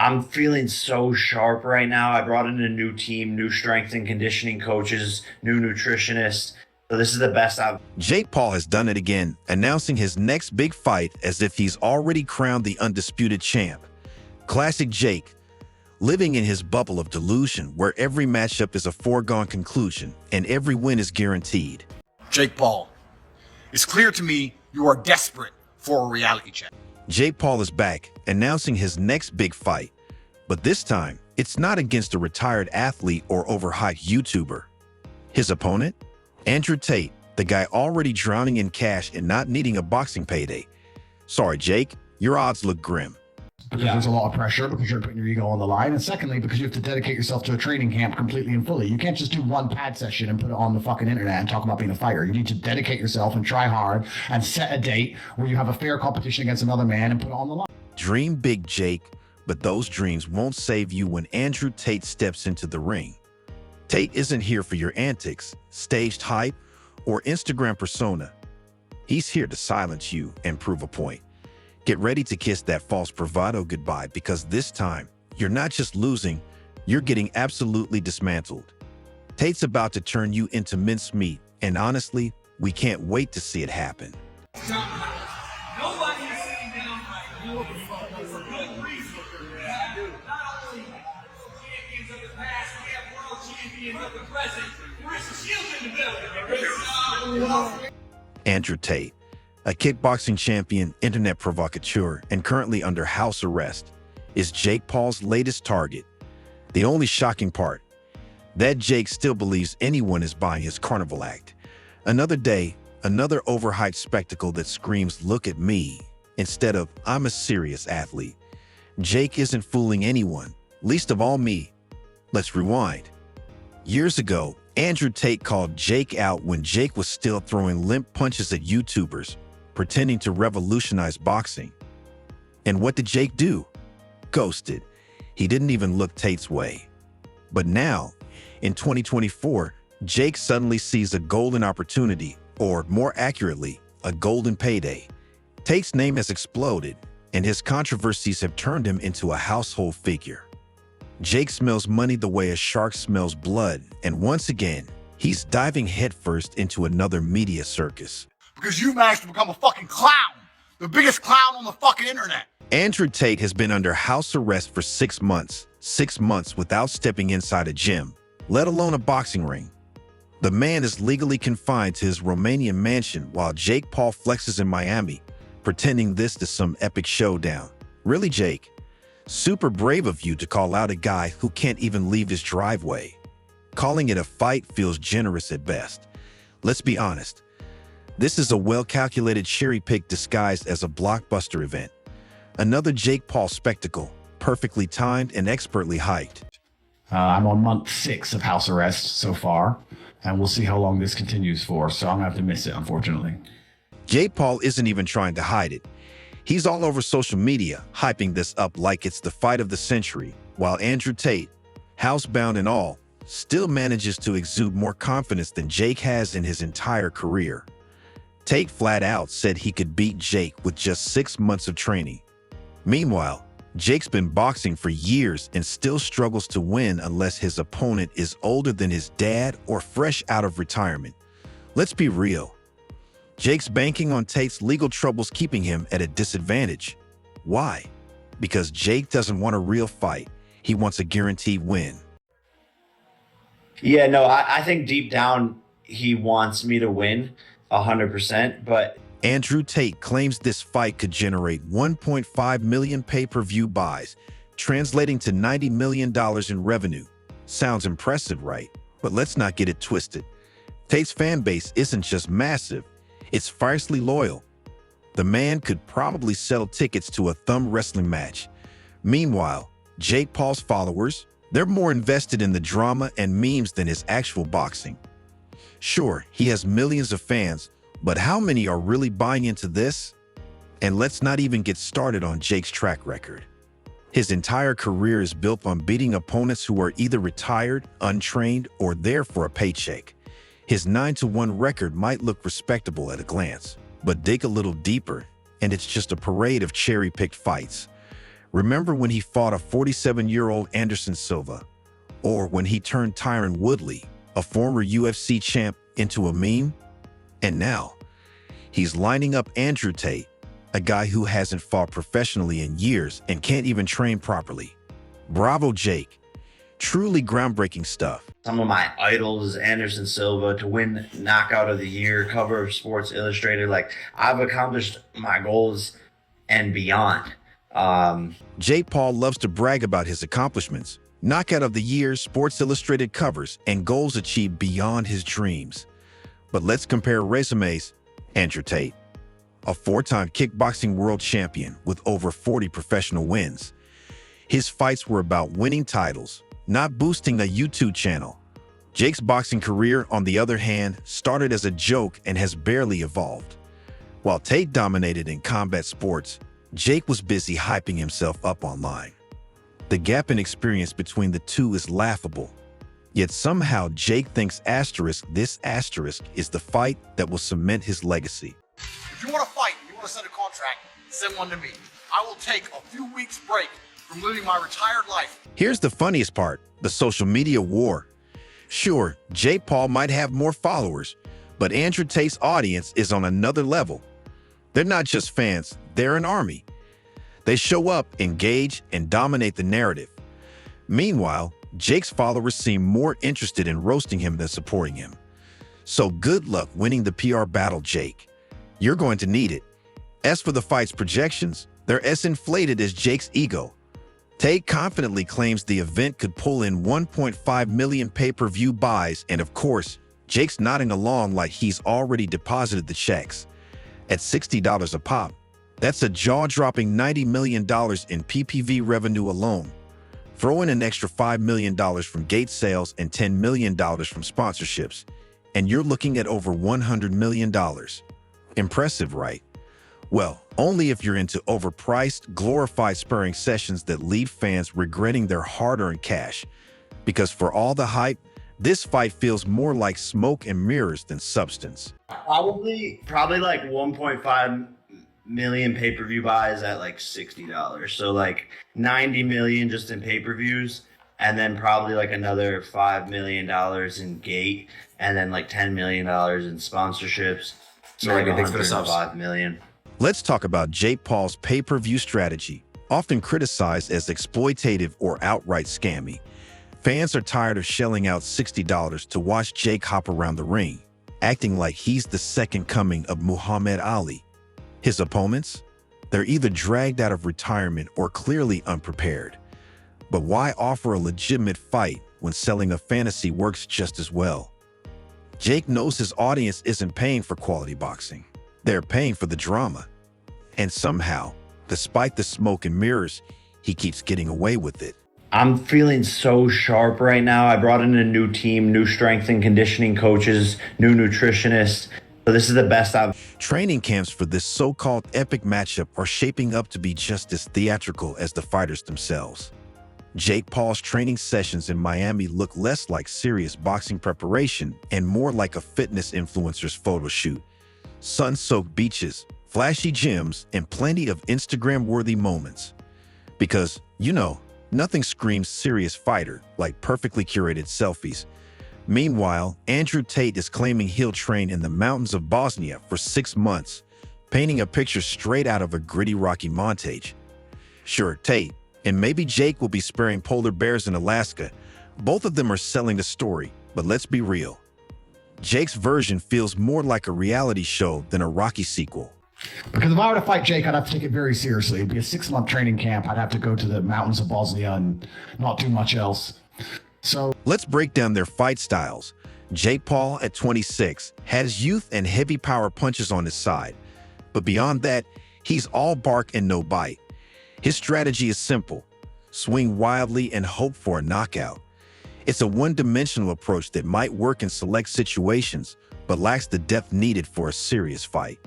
I'm feeling so sharp right now. I brought in a new team, new strength and conditioning coaches, new nutritionists. So this is the best I've. Jake Paul has done it again, announcing his next big fight as if he's already crowned the undisputed champ. Classic Jake, living in his bubble of delusion where every matchup is a foregone conclusion and every win is guaranteed. Jake Paul, it's clear to me you are desperate for a reality check. Jake Paul is back, announcing his next big fight. But this time, it's not against a retired athlete or overhyped YouTuber. His opponent? Andrew Tate, the guy already drowning in cash and not needing a boxing payday. Sorry, Jake, your odds look grim. Because there's a lot of pressure, because you're putting your ego on the line, and secondly, because you have to dedicate yourself to a training camp completely and fully. You can't just do one pad session and put it on the fucking internet and talk about being a fighter. You need to dedicate yourself and try hard and set a date where you have a fair competition against another man and put it on the line. Dream big, Jake, but those dreams won't save you when Andrew Tate steps into the ring. Tate isn't here for your antics, staged hype, or Instagram persona. He's here to silence you and prove a point. Get ready to kiss that false bravado goodbye, because this time, you're not just losing, you're getting absolutely dismantled. Tate's about to turn you into mincemeat, and honestly, we can't wait to see it happen. Nobody is sitting down for good reason. We have not only champions of the past, we have world champions of the present. There is a shield in the building. Andrew Tate, a kickboxing champion, internet provocateur, and currently under house arrest, is Jake Paul's latest target. The only shocking part, that Jake still believes anyone is buying his carnival act. Another day, another overhyped spectacle that screams, "Look at me," instead of, "I'm a serious athlete." Jake isn't fooling anyone, least of all me. Let's rewind. Years ago, Andrew Tate called Jake out when Jake was still throwing limp punches at YouTubers, pretending to revolutionize boxing. And what did Jake do? Ghosted. He didn't even look Tate's way. But now, in 2024, Jake suddenly sees a golden opportunity, or more accurately, a golden payday. Tate's name has exploded, and his controversies have turned him into a household figure. Jake smells money the way a shark smells blood, and once again, he's diving headfirst into another media circus. Because you managed to become a fucking clown. The biggest clown on the fucking internet. Andrew Tate has been under house arrest for 6 months. 6 months without stepping inside a gym, let alone a boxing ring. The man is legally confined to his Romanian mansion while Jake Paul flexes in Miami, pretending this is some epic showdown. Really, Jake? Super brave of you to call out a guy who can't even leave his driveway. Calling it a fight feels generous at best. Let's be honest. This is a well-calculated cherry pick disguised as a blockbuster event. Another Jake Paul spectacle, perfectly timed and expertly hyped. I'm on month 6 of house arrest so far, and we'll see how long this continues for, so I'm going to have to miss it, unfortunately. Jake Paul isn't even trying to hide it. He's all over social media, hyping this up like it's the fight of the century, while Andrew Tate, housebound and all, still manages to exude more confidence than Jake has in his entire career. Tate flat out said he could beat Jake with just 6 months of training. Meanwhile, Jake's been boxing for years and still struggles to win unless his opponent is older than his dad or fresh out of retirement. Let's be real. Jake's banking on Tate's legal troubles keeping him at a disadvantage. Why? Because Jake doesn't want a real fight. He wants a guaranteed win. Yeah, no, I think deep down he wants me to win 100%, but Andrew Tate claims this fight could generate 1.5 million pay-per-view buys, translating to $90 million in revenue. Sounds impressive, right? But let's not get it twisted. Tate's fan base isn't just massive, it's fiercely loyal. The man could probably sell tickets to a thumb wrestling match. Meanwhile, Jake Paul's followers, they're more invested in the drama and memes than his actual boxing. Sure, he has millions of fans, but how many are really buying into this? And let's not even get started on Jake's track record. His entire career is built on beating opponents who are either retired, untrained, or there for a paycheck. His 9-1 record might look respectable at a glance, but dig a little deeper, and it's just a parade of cherry-picked fights. Remember when he fought a 47-year-old Anderson Silva? Or when he turned Tyron Woodley, a former UFC champ, into a meme? And now, he's lining up Andrew Tate, a guy who hasn't fought professionally in years and can't even train properly. Bravo, Jake. Truly groundbreaking stuff. Some of my idols, Anderson Silva, to win Knockout of the Year, cover of Sports Illustrated. Like, I've accomplished my goals and beyond. Jake Paul loves to brag about his accomplishments. Knockout of the Year, Sports Illustrated covers, and goals achieved beyond his dreams. But let's compare resumes. Andrew Tate, a 4-time kickboxing world champion with over 40 professional wins. His fights were about winning titles, not boosting a YouTube channel. Jake's boxing career, on the other hand, started as a joke and has barely evolved. While Tate dominated in combat sports, Jake was busy hyping himself up online. The gap in experience between the two is laughable. Yet somehow Jake thinks this asterisk is the fight that will cement his legacy. If you want to fight, you want to send a contract, send one to me. I will take a few weeks break from living my retired life. Here's the funniest part, the social media war. Sure, Jake Paul might have more followers, but Andrew Tate's audience is on another level. They're not just fans, they're an army. They show up, engage, and dominate the narrative. Meanwhile, Jake's followers seem more interested in roasting him than supporting him. So good luck winning the PR battle, Jake. You're going to need it. As for the fight's projections, they're as inflated as Jake's ego. Tate confidently claims the event could pull in 1.5 million pay-per-view buys, and of course, Jake's nodding along like he's already deposited the checks. At $60 a pop, that's a jaw-dropping $90 million in PPV revenue alone. Throw in an extra $5 million from gate sales and $10 million from sponsorships, and you're looking at over $100 million. Impressive, right? Well, only if you're into overpriced, glorified sparring sessions that leave fans regretting their hard-earned cash. Because for all the hype, this fight feels more like smoke and mirrors than substance. Probably like 1.5 million pay-per-view buys at like $60. So like 90 million just in pay-per-views, and then probably like another $5 million in gate, and then like $10 million in sponsorships. So like $105 million. Let's talk about Jake Paul's pay-per-view strategy, often criticized as exploitative or outright scammy. Fans are tired of shelling out $60 to watch Jake hop around the ring, acting like he's the second coming of Muhammad Ali. His opponents? They're either dragged out of retirement or clearly unprepared. But why offer a legitimate fight when selling a fantasy works just as well? Jake knows his audience isn't paying for quality boxing. They're paying for the drama. And somehow, despite the smoke and mirrors, he keeps getting away with it. I'm feeling so sharp right now. I brought in a new team, new strength and conditioning coaches, new nutritionists. So this is the best I've... Training camps for this so-called epic matchup are shaping up to be just as theatrical as the fighters themselves. Jake Paul's training sessions in Miami look less like serious boxing preparation and more like a fitness influencer's photo shoot. Sun-soaked beaches, flashy gyms, and plenty of Instagram-worthy moments. Because, you know, nothing screams serious fighter like perfectly curated selfies. Meanwhile, Andrew Tate is claiming he'll train in the mountains of Bosnia for 6 months, painting a picture straight out of a gritty Rocky montage. Sure, Tate, and maybe Jake will be sparing polar bears in Alaska. Both of them are selling the story, but let's be real. Jake's version feels more like a reality show than a Rocky sequel. Because if I were to fight Jake, I'd have to take it very seriously. It'd be a 6-month training camp. I'd have to go to the mountains of Bosnia and not do much else. So let's break down their fight styles. Jake Paul, at 26, has youth and heavy power punches on his side. But beyond that, he's all bark and no bite. His strategy is simple: swing wildly and hope for a knockout. It's a one-dimensional approach that might work in select situations, but lacks the depth needed for a serious fight.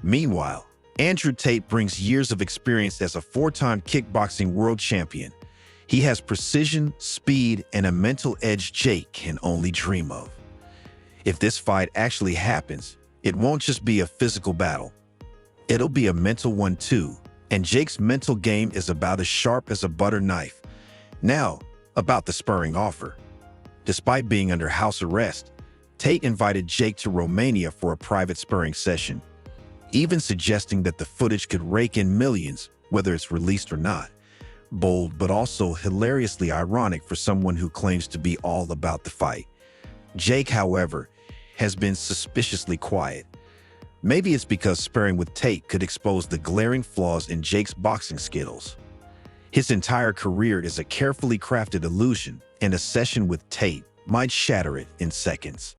Meanwhile, Andrew Tate brings years of experience as a 4-time kickboxing world champion. He has precision, speed, and a mental edge Jake can only dream of. If this fight actually happens, it won't just be a physical battle. It'll be a mental one too, And Jake's mental game is about as sharp as a butter knife. Now, about the spurring offer. Despite being under house arrest, Tate invited Jake to Romania for a private spurring session, even suggesting that the footage could rake in millions, whether it's released or not. Bold, but also hilariously ironic for someone who claims to be all about the fight. Jake, however, has been suspiciously quiet. Maybe it's because sparring with Tate could expose the glaring flaws in Jake's boxing skills. His entire career is a carefully crafted illusion, and a session with Tate might shatter it in seconds.